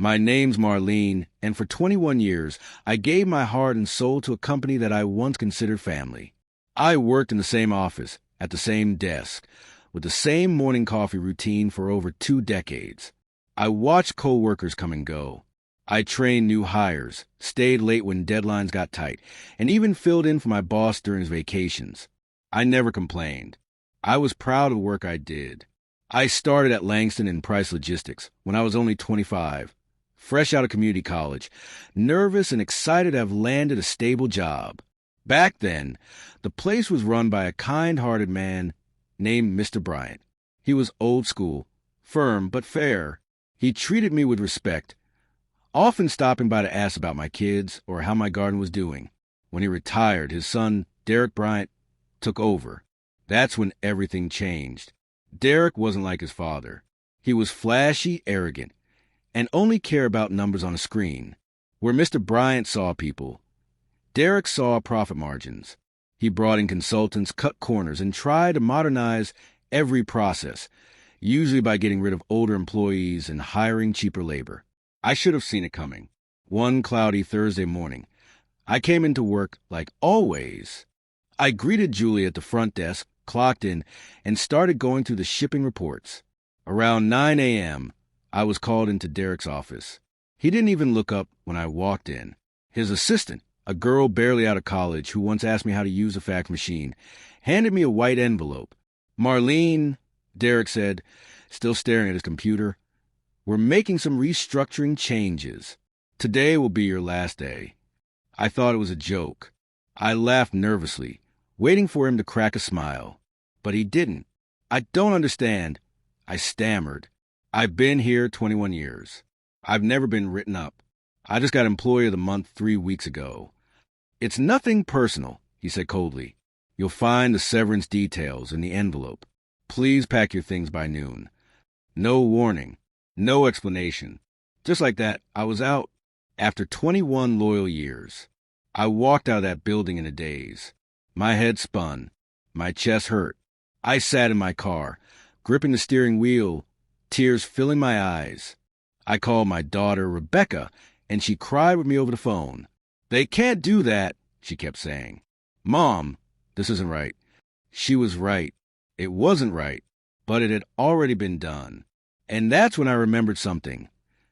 My name's Marlene, and for 21 years, I gave my heart and soul to a company that I once considered family. I worked in the same office, at the same desk, with the same morning coffee routine for over 2 decades. I watched coworkers come and go. I trained new hires, stayed late when deadlines got tight, and even filled in for my boss during his vacations. I never complained. I was proud of the work I did. I started at Langston and Price Logistics when I was only 25, fresh out of community college, nervous and excited to have landed a stable job. Back then, the place was run by a kind-hearted man named Mr. Bryant. He was old school, firm but fair. He treated me with respect, often stopping by to ask about my kids or how my garden was doing. When he retired, his son, Derek Bryant, took over. That's when everything changed. Derek wasn't like his father. He was flashy, arrogant, and only cared about numbers on a screen. Where Mr. Bryant saw people, Derek saw profit margins. He brought in consultants, cut corners, and tried to modernize every process, usually by getting rid of older employees and hiring cheaper labor. I should have seen it coming. One cloudy Thursday morning, I came into work like always. I greeted Julie at the front desk, clocked in, and started going through the shipping reports. Around 9 a.m., I was called into Derek's office. He didn't even look up when I walked in. His assistant, a girl barely out of college who once asked me how to use a fax machine, handed me a white envelope. "Marlene," Derek said, still staring at his computer, "we're making some restructuring changes. Today will be your last day." I thought it was a joke. I laughed nervously, waiting for him to crack a smile. But he didn't. "I don't understand," I stammered. "I've been here 21 years. I've never been written up. I just got Employee of the Month 3 weeks ago." "It's nothing personal," he said coldly. "You'll find the severance details in the envelope. Please pack your things by noon." No warning, no explanation. Just like that, I was out. After 21 loyal years, I walked out of that building in a daze. My head spun. My chest hurt. I sat in my car, gripping the steering wheel, tears filling my eyes. I called my daughter, Rebecca, and she cried with me over the phone. "They can't do that," she kept saying. "Mom, this isn't right." She was right. It wasn't right, but it had already been done. And that's when I remembered something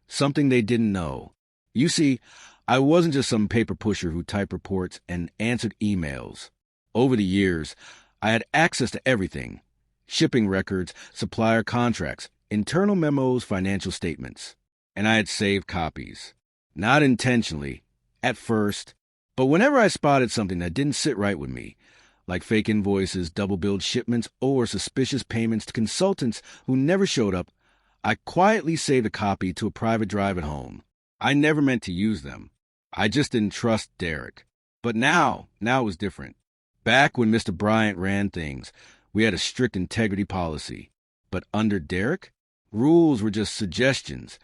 they didn't know. You see, I wasn't just some paper pusher who typed reports and answered emails. Over the years, I had access to everything: shipping records, supplier contracts, internal memos, financial statements. And I had saved copies. Not intentionally, at first, but whenever I spotted something that didn't sit right with me, like fake invoices, double-billed shipments, or suspicious payments to consultants who never showed up, I quietly saved a copy to a private drive at home. I never meant to use them. I just didn't trust Derek. But now it was different. Back when Mr. Bryant ran things, we had a strict integrity policy. But under Derek, rules were just suggestions,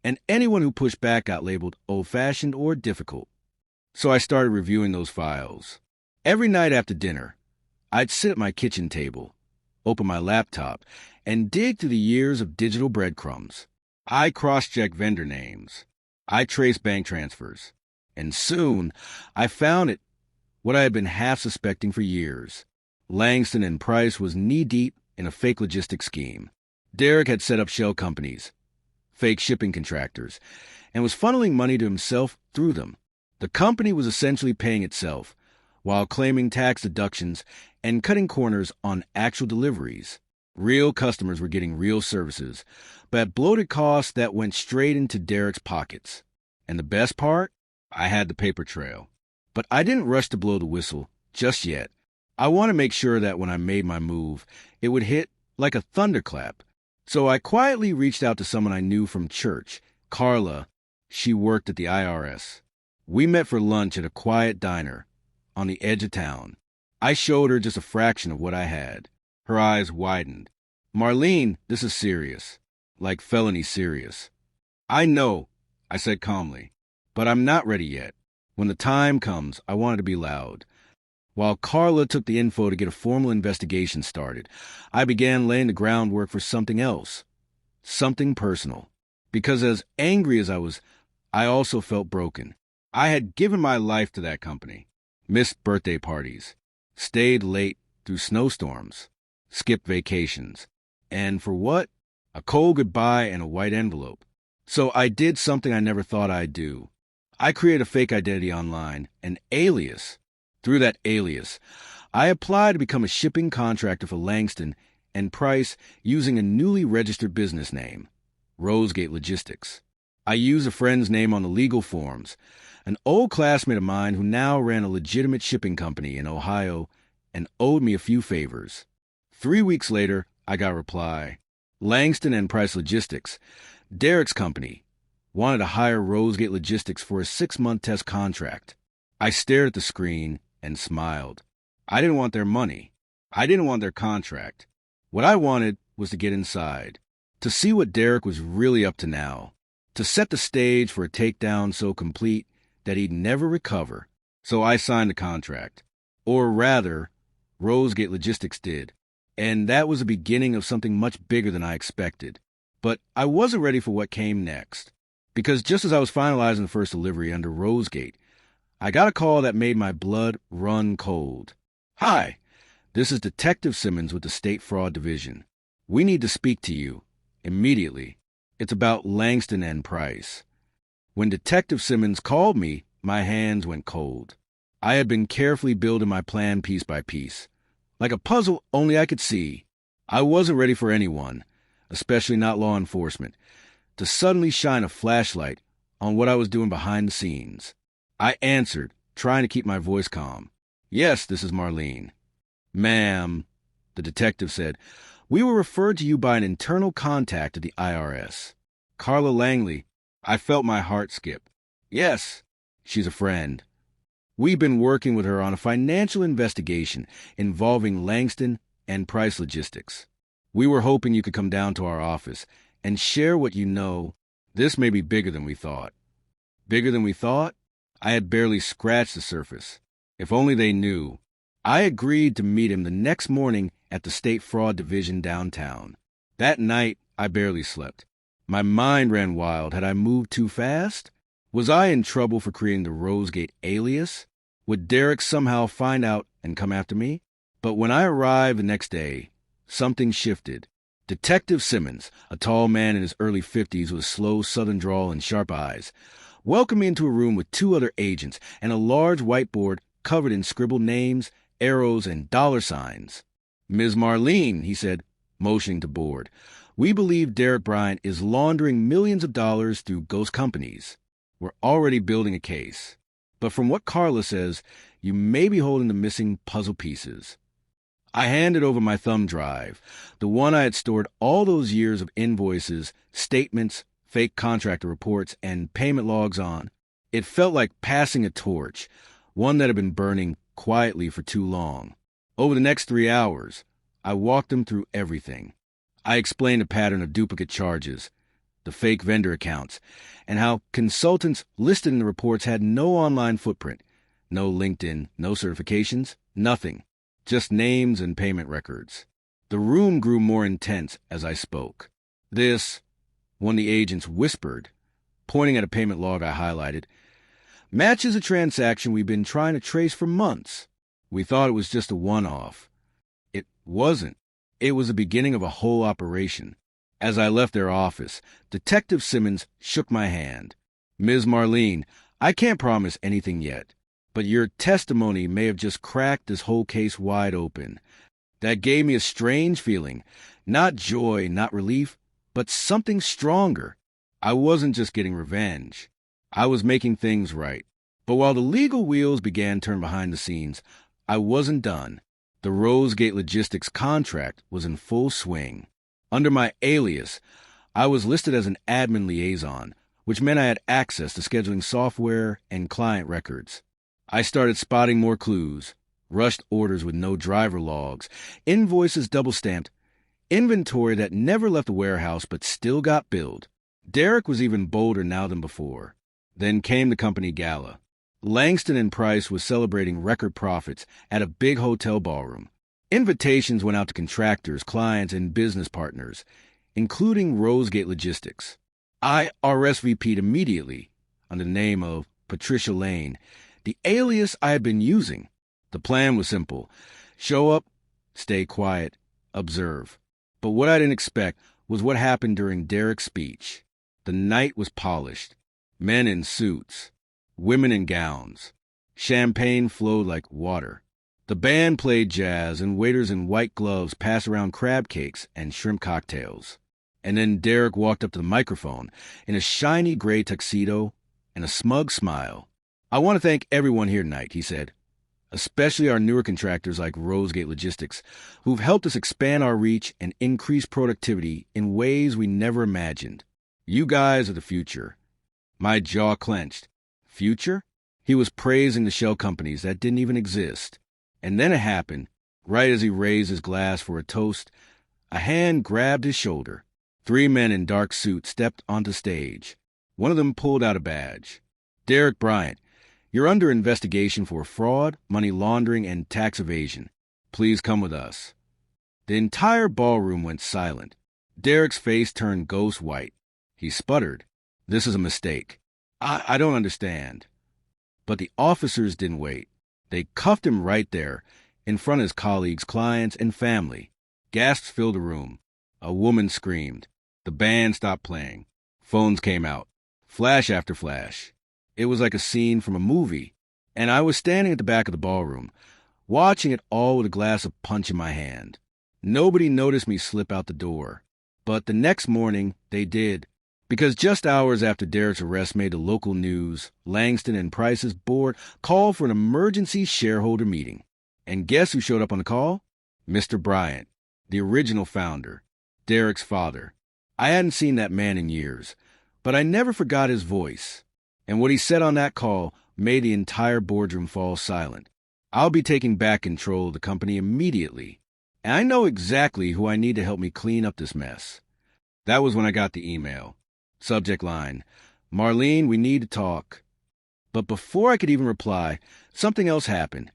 and anyone who pushed back got labeled old-fashioned or difficult. So I started reviewing those files. Every night after dinner, I'd sit at my kitchen table, open my laptop, and dig through the years of digital breadcrumbs. I cross-checked vendor names. I traced bank transfers. And soon, I found it, what I had been half suspecting for years. Langston and Price was knee-deep in a fake logistics scheme. Derek had set up shell companies, fake shipping contractors, and was funneling money to himself through them. The company was essentially paying itself, while claiming tax deductions and cutting corners on actual deliveries. Real customers were getting real services, but at bloated costs that went straight into Derek's pockets. And the best part? I had the paper trail. But I didn't rush to blow the whistle just yet. I wanted to make sure that when I made my move, it would hit like a thunderclap. So I quietly reached out to someone I knew from church, Carla. She worked at the IRS. We met for lunch at a quiet diner on the edge of town. I showed her just a fraction of what I had. Her eyes widened. "Marlene, this is serious. Like felony serious." "I know," I said calmly, "but I'm not ready yet. When the time comes, I want it to be loud." While Carla took the info to get a formal investigation started, I began laying the groundwork for something else. Something personal. Because as angry as I was, I also felt broken. I had given my life to that company, missed birthday parties, stayed late through snowstorms, skipped vacations, and for what? A cold goodbye and a white envelope. So I did something I never thought I'd do. I created a fake identity online, an alias. Through that alias, I applied to become a shipping contractor for Langston and Price using a newly registered business name, Rosegate Logistics. I used a friend's name on the legal forms, an old classmate of mine who now ran a legitimate shipping company in Ohio and owed me a few favors. 3 weeks later, I got a reply. Langston and Price Logistics, Derek's company, wanted to hire Rosegate Logistics for a 6-month test contract. I stared at the screen and smiled. I didn't want their money. I didn't want their contract. What I wanted was to get inside, to see what Derek was really up to now, to set the stage for a takedown so complete that he'd never recover. So I signed the contract. Or rather, Rosegate Logistics did. And that was the beginning of something much bigger than I expected. But I wasn't ready for what came next. Because just as I was finalizing the first delivery under Rosegate, I got a call that made my blood run cold. Hi, this is Detective Simmons with the State Fraud Division. We need to speak to you. Immediately. It's about Langston and Price. When Detective Simmons called me, my hands went cold. I had been carefully building my plan piece by piece. Like a puzzle only I could see. I wasn't ready for anyone, especially not law enforcement, to suddenly shine a flashlight on what I was doing behind the scenes. I answered, trying to keep my voice calm. Yes, this is Marlene. Ma'am, the detective said, we were referred to you by an internal contact at the IRS. Carla Langley. I felt my heart skip. Yes, she's a friend. We've been working with her on a financial investigation involving Langston and Price Logistics. We were hoping you could come down to our office and share what you know. This may be bigger than we thought. Bigger than we thought? I had barely scratched the surface. If only they knew. I agreed to meet him the next morning at the State Fraud Division downtown. That night, I barely slept. My mind ran wild. Had I moved too fast? Was I in trouble for creating the Rosegate alias? Would Derek somehow find out and come after me? But when I arrived the next day, something shifted. Detective Simmons, a tall man in his early 50s with a slow southern drawl and sharp eyes, welcomed me into a room with 2 other agents and a large whiteboard covered in scribbled names, arrows, and dollar signs. Ms. Marlene, he said, motioning to board, we believe Derek Bryant is laundering millions of dollars through ghost companies. We're already building a case. But from what Carla says, you may be holding the missing puzzle pieces. I handed over my thumb drive, the one I had stored all those years of invoices, statements, fake contractor reports, and payment logs on. It felt like passing a torch, one that had been burning quietly for too long. Over the next 3 hours, I walked them through everything. I explained a pattern of duplicate charges, the fake vendor accounts, and how consultants listed in the reports had no online footprint, no LinkedIn, no certifications, nothing, just names and payment records. The room grew more intense as I spoke. This, one of the agents whispered, pointing at a payment log I highlighted, matches a transaction we've been trying to trace for months. We thought it was just a one-off. It wasn't. It was the beginning of a whole operation. As I left their office, Detective Simmons shook my hand. Ms. Marlene, I can't promise anything yet, but your testimony may have just cracked this whole case wide open. That gave me a strange feeling. Not joy, not relief, but something stronger. I wasn't just getting revenge. I was making things right. But while the legal wheels began to turn behind the scenes, I wasn't done. The Rosegate Logistics contract was in full swing. Under my alias, I was listed as an admin liaison, which meant I had access to scheduling software and client records. I started spotting more clues, rushed orders with no driver logs, invoices double-stamped, inventory that never left the warehouse but still got billed. Derek was even bolder now than before. Then came the company gala. Langston and Price was celebrating record profits at a big hotel ballroom. Invitations went out to contractors, clients, and business partners, including Rosegate Logistics. I RSVP'd immediately under the name of Patricia Lane, the alias I had been using. The plan was simple: show up, stay quiet, observe. But what I didn't expect was what happened during Derek's speech. The night was polished. Men in suits, women in gowns. Champagne flowed like water. The band played jazz, and waiters in white gloves passed around crab cakes and shrimp cocktails. And then Derek walked up to the microphone in a shiny gray tuxedo and a smug smile. "I want to thank everyone here tonight," he said, "especially our newer contractors like Rosegate Logistics, who've helped us expand our reach and increase productivity in ways we never imagined. You guys are the future." My jaw clenched. Future? He was praising the shell companies that didn't even exist. And then it happened. Right as he raised his glass for a toast, a hand grabbed his shoulder. 3 men in dark suits stepped onto stage. One of them pulled out a badge. "Derek Bryant, you're under investigation for fraud, money laundering, and tax evasion. Please come with us." The entire ballroom went silent. Derek's face turned ghost white. He sputtered. "This is a mistake. I don't understand." But the officers didn't wait. They cuffed him right there, in front of his colleagues, clients, and family. Gasps filled the room. A woman screamed. The band stopped playing. Phones came out. Flash after flash. It was like a scene from a movie. And I was standing at the back of the ballroom, watching it all with a glass of punch in my hand. Nobody noticed me slip out the door. But the next morning, they did. Because just hours after Derek's arrest made the local news, Langston and Price's board called for an emergency shareholder meeting. And guess who showed up on the call? Mr. Bryant, the original founder, Derek's father. I hadn't seen that man in years, but I never forgot his voice. And what he said on that call made the entire boardroom fall silent. "I'll be taking back control of the company immediately. And I know exactly who I need to help me clean up this mess." That was when I got the email. Subject line: "Marlene, we need to talk." But before I could even reply, something else happened.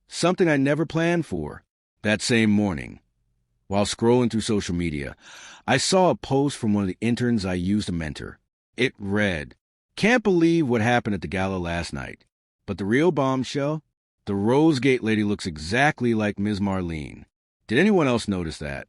Something I never planned for. That same morning, while scrolling through social media, I saw a post from one of the interns I used to mentor. It read, "Can't believe what happened at the gala last night. But the real bombshell? The Rosegate lady looks exactly like Ms. Marlene. Did anyone else notice that?"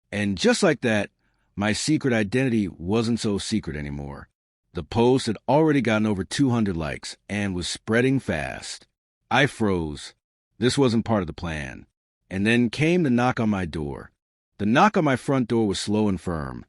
And just like that, my secret identity wasn't so secret anymore. The post had already gotten over 200 likes and was spreading fast. I froze. This wasn't part of the plan. And then came the knock on my door. The knock on my front door was slow and firm.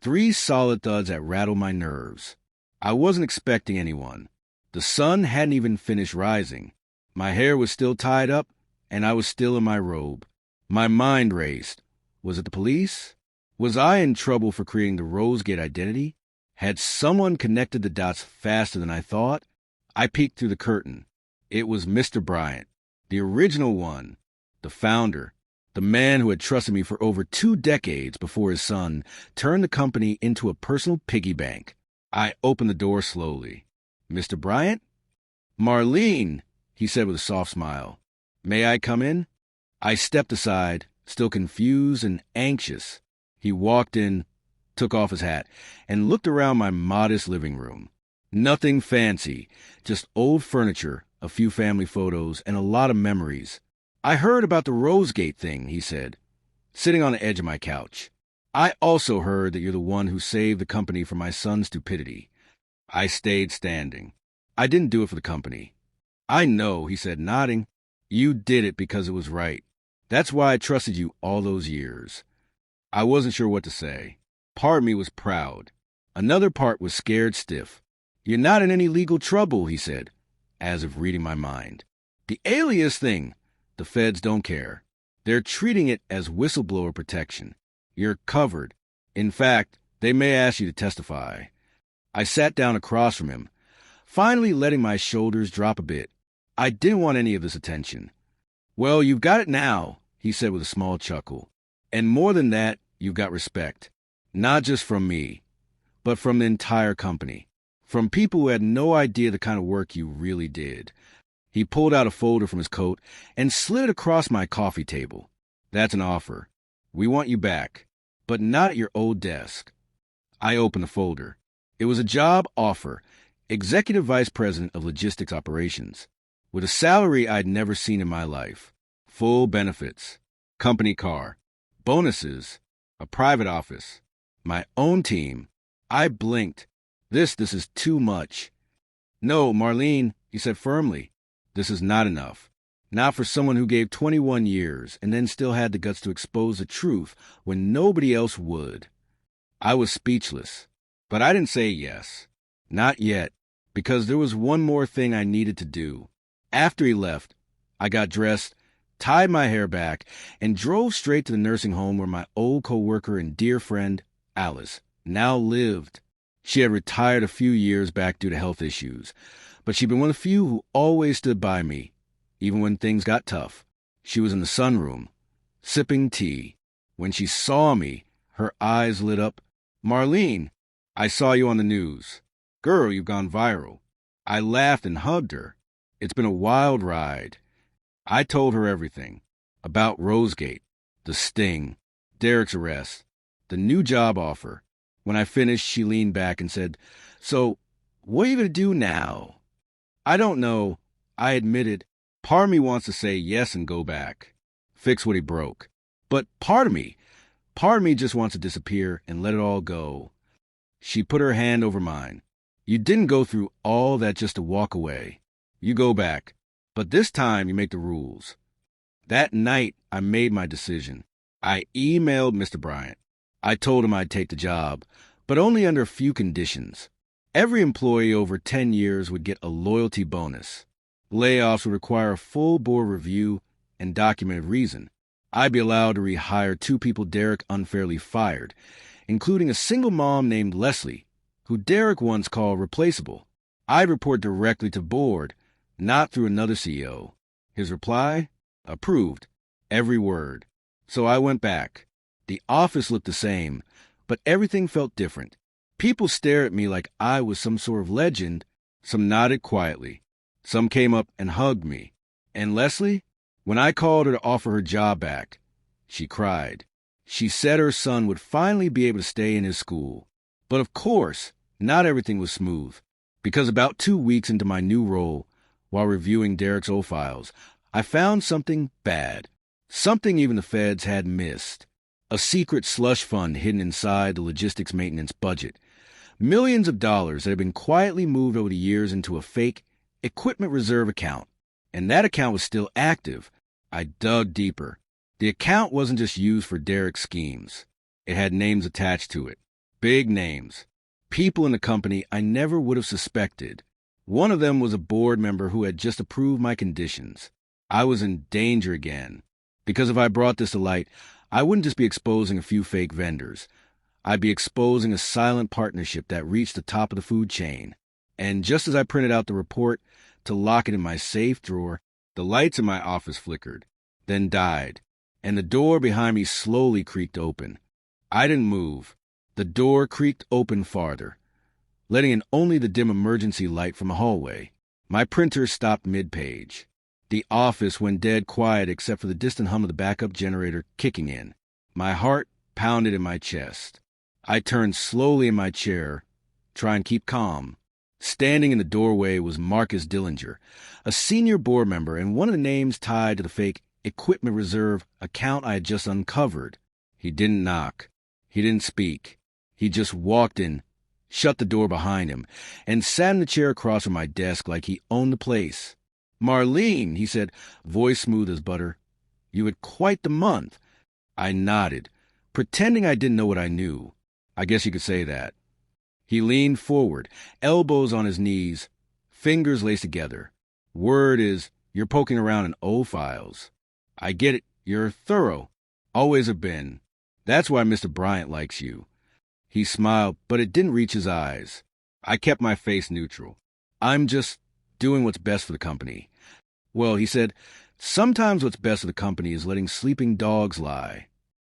3 solid thuds that rattled my nerves. I wasn't expecting anyone. The sun hadn't even finished rising. My hair was still tied up, and I was still in my robe. My mind raced. Was it the police? Was I in trouble for creating the Rosegate identity? Had someone connected the dots faster than I thought? I peeked through the curtain. It was Mr. Bryant, the original one, the founder, the man who had trusted me for over 2 decades before his son turned the company into a personal piggy bank. I opened the door slowly. "Mr. Bryant?" "Marlene," he said with a soft smile. "May I come in?" I stepped aside, still confused and anxious. He walked in, took off his hat, and looked around my modest living room. Nothing fancy, just old furniture, a few family photos, and a lot of memories. "I heard about the Rosegate thing," he said, sitting on the edge of my couch. "I also heard that you're the one who saved the company from my son's stupidity." I stayed standing. "I didn't do it for the company." "I know," he said, nodding. "You did it because it was right. That's why I trusted you all those years." I wasn't sure what to say. Part of me was proud. Another part was scared stiff. "You're not in any legal trouble," he said, as if reading my mind. "The alias thing, the feds don't care. They're treating it as whistleblower protection. You're covered. In fact, they may ask you to testify." I sat down across from him, finally letting my shoulders drop a bit. I didn't want any of this attention. "Well, you've got it now," he said with a small chuckle. "And more than that, you've got respect. Not just from me, but from the entire company. From people who had no idea the kind of work you really did." He pulled out a folder from his coat and slid it across my coffee table. "That's an offer. We want you back, but not at your old desk." I opened the folder. It was a job offer, Executive Vice President of Logistics Operations, with a salary I'd never seen in my life, full benefits, company car, bonuses, a private office, my own team. I blinked. This is too much. No, Marlene, he said firmly, this is not enough. Not for someone who gave 21 years and then still had the guts to expose the truth when nobody else would. I was speechless, but I didn't say yes. Not yet, because there was one more thing I needed to do. After he left, I got dressed, tied my hair back, and drove straight to the nursing home where my old coworker and dear friend, Alice, now lived. She had retired a few years back due to health issues, but she'd been one of the few who always stood by me, even when things got tough. She was in the sunroom, sipping tea. When she saw me, her eyes lit up. Marlene, I saw you on the news. Girl, you've gone viral. I laughed and hugged her. It's been a wild ride. I told her everything. About Rosegate, the sting, Derek's arrest, the new job offer. When I finished, she leaned back and said, "So, what are you going to do now?" "I don't know," I admitted. Part of me wants to say yes and go back, fix what he broke. But part of me just wants to disappear and let it all go. She put her hand over mine. "You didn't go through all that just to walk away. You go back, but this time you make the rules." That night, I made my decision. I emailed Mr. Bryant. I told him I'd take the job, but only under a few conditions. Every employee over 10 years would get a loyalty bonus. Layoffs would require a full board review and documented reason. I'd be allowed to rehire 2 people Derek unfairly fired, including a single mom named Leslie, who Derek once called replaceable. I'd report directly to board, not through another CEO. His reply? Approved. Every word. So I went back. The office looked the same, but everything felt different. People stared at me like I was some sort of legend. Some nodded quietly. Some came up and hugged me. And Leslie? When I called her to offer her job back, she cried. She said her son would finally be able to stay in his school. But of course, not everything was smooth, because about 2 weeks into my new role, while reviewing Derek's old files, I found something bad. Something even the feds had missed. A secret slush fund hidden inside the logistics maintenance budget. Millions of dollars that had been quietly moved over the years into a fake equipment reserve account. And that account was still active. I dug deeper. The account wasn't just used for Derek's schemes. It had names attached to it. Big names. People in the company I never would have suspected. One of them was a board member who had just approved my conditions. I was in danger again. Because if I brought this to light, I wouldn't just be exposing a few fake vendors. I'd be exposing a silent partnership that reached the top of the food chain. And just as I printed out the report to lock it in my safe drawer, the lights in my office flickered, then died, and the door behind me slowly creaked open. I didn't move. The door creaked open farther, letting in only the dim emergency light from a hallway. My printer stopped mid-page. The office went dead quiet except for the distant hum of the backup generator kicking in. My heart pounded in my chest. I turned slowly in my chair, trying to keep calm. Standing in the doorway was Marcus Dillinger, a senior board member and one of the names tied to the fake equipment reserve account I had just uncovered. He didn't knock. He didn't speak. He just walked in, shut the door behind him, and sat in the chair across from my desk like he owned the place. "Marlene," he said, voice smooth as butter. "You had quite the month." I nodded, pretending I didn't know what I knew. I guess you could say that. He leaned forward, elbows on his knees, fingers laced together. "Word is, you're poking around in old files. I get it. You're thorough. Always have been. That's why Mr. Bryant likes you." He smiled, but it didn't reach his eyes. I kept my face neutral. "I'm just doing what's best for the company." "Well," he said, "sometimes what's best for the company is letting sleeping dogs lie."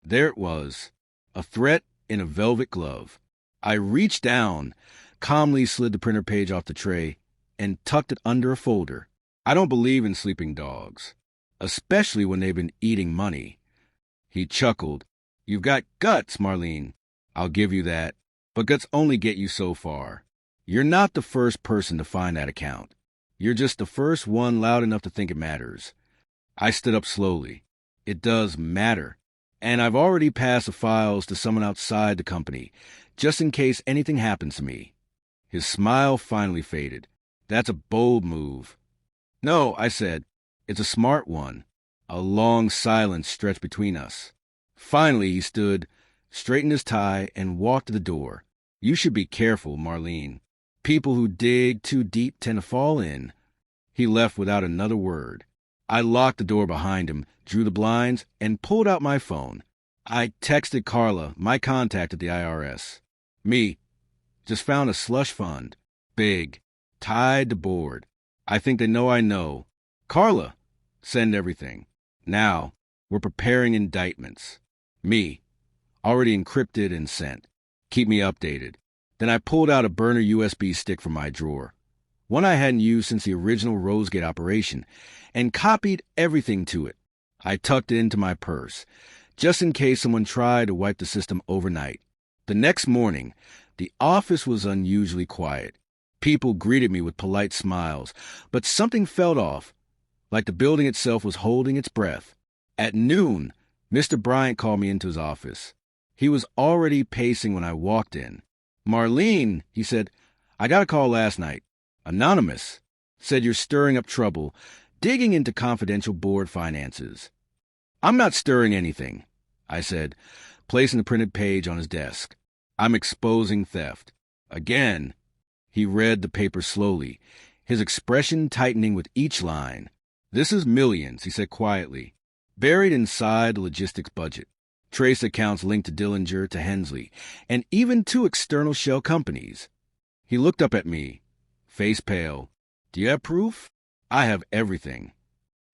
There it was, a threat in a velvet glove. I reached down, calmly slid the printer page off the tray, and tucked it under a folder. I don't believe in sleeping dogs, especially when they've been eating money. He chuckled. "You've got guts, Marlene. I'll give you that." But guts only get you so far. You're not the first person to find that account. You're just the first one loud enough to think it matters. I stood up slowly. It does matter. And I've already passed the files to someone outside the company, just in case anything happens to me. His smile finally faded. That's a bold move. No, I said. It's a smart one. A long silence stretched between us. Finally, he stood, straightened his tie, and walked to the door. You should be careful, Marlene. People who dig too deep tend to fall in. He left without another word. I locked the door behind him, drew the blinds, and pulled out my phone. I texted Carla, my contact at the IRS. Me. Just found a slush fund. Big. Tied to board. I think they know I know. Carla. Send everything. Now, we're preparing indictments. Me. Already encrypted and sent. Keep me updated. Then I pulled out a burner USB stick from my drawer, one I hadn't used since the original Rosegate operation, and copied everything to it. I tucked it into my purse, just in case someone tried to wipe the system overnight. The next morning, the office was unusually quiet. People greeted me with polite smiles, but something felt off, like the building itself was holding its breath. At noon, Mr. Bryant called me into his office. He was already pacing when I walked in. Marlene, he said, I got a call last night. Anonymous. Said you're stirring up trouble, digging into confidential board finances. I'm not stirring anything, I said, placing the printed page on his desk. I'm exposing theft. Again. He read the paper slowly, his expression tightening with each line. This is millions, he said quietly, buried inside the logistics budget. Trace accounts linked to Dillinger, to Hensley, and even two external shell companies. He looked up at me, face pale. Do you have proof? I have everything.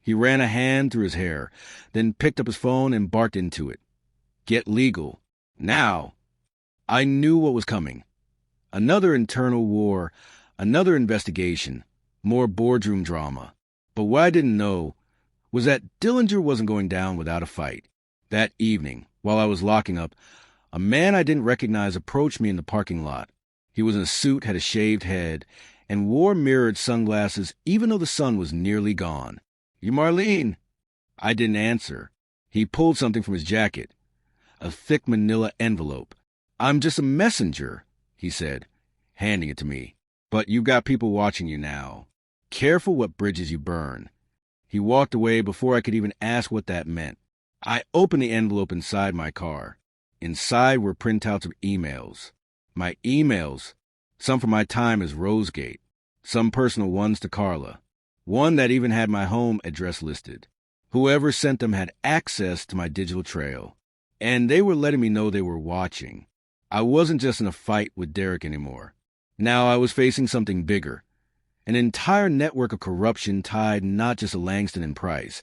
He ran a hand through his hair, then picked up his phone and barked into it. Get legal. Now. I knew what was coming. Another internal war, another investigation, more boardroom drama. But what I didn't know was that Dillinger wasn't going down without a fight. That evening, while I was locking up, a man I didn't recognize approached me in the parking lot. He was in a suit, had a shaved head, and wore mirrored sunglasses even though the sun was nearly gone. You Marlene? I didn't answer. He pulled something from his jacket, a thick manila envelope. I'm just a messenger, he said, handing it to me. But you've got people watching you now. Careful what bridges you burn. He walked away before I could even ask what that meant. I opened the envelope inside my car. Inside were printouts of emails. My emails, some from my time as Rosegate, some personal ones to Carla, one that even had my home address listed. Whoever sent them had access to my digital trail, and they were letting me know they were watching. I wasn't just in a fight with Derek anymore. Now I was facing something bigger, an entire network of corruption tied not just to Langston and Price,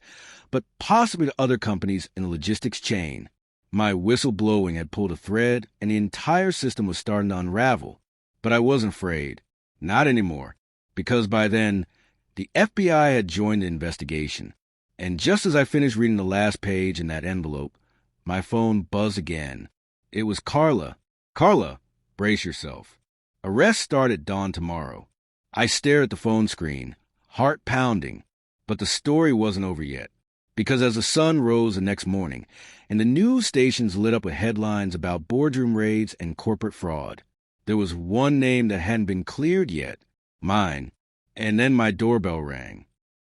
but possibly to other companies in the logistics chain. My whistleblowing had pulled a thread, and the entire system was starting to unravel. But I wasn't afraid. Not anymore. Because by then, the FBI had joined the investigation. And just as I finished reading the last page in that envelope, my phone buzzed again. It was Carla. Carla, brace yourself. Arrest start at dawn tomorrow. I stared at the phone screen, heart pounding. But the story wasn't over yet. Because as the sun rose the next morning, and the news stations lit up with headlines about boardroom raids and corporate fraud, there was one name that hadn't been cleared yet, mine. And then my doorbell rang.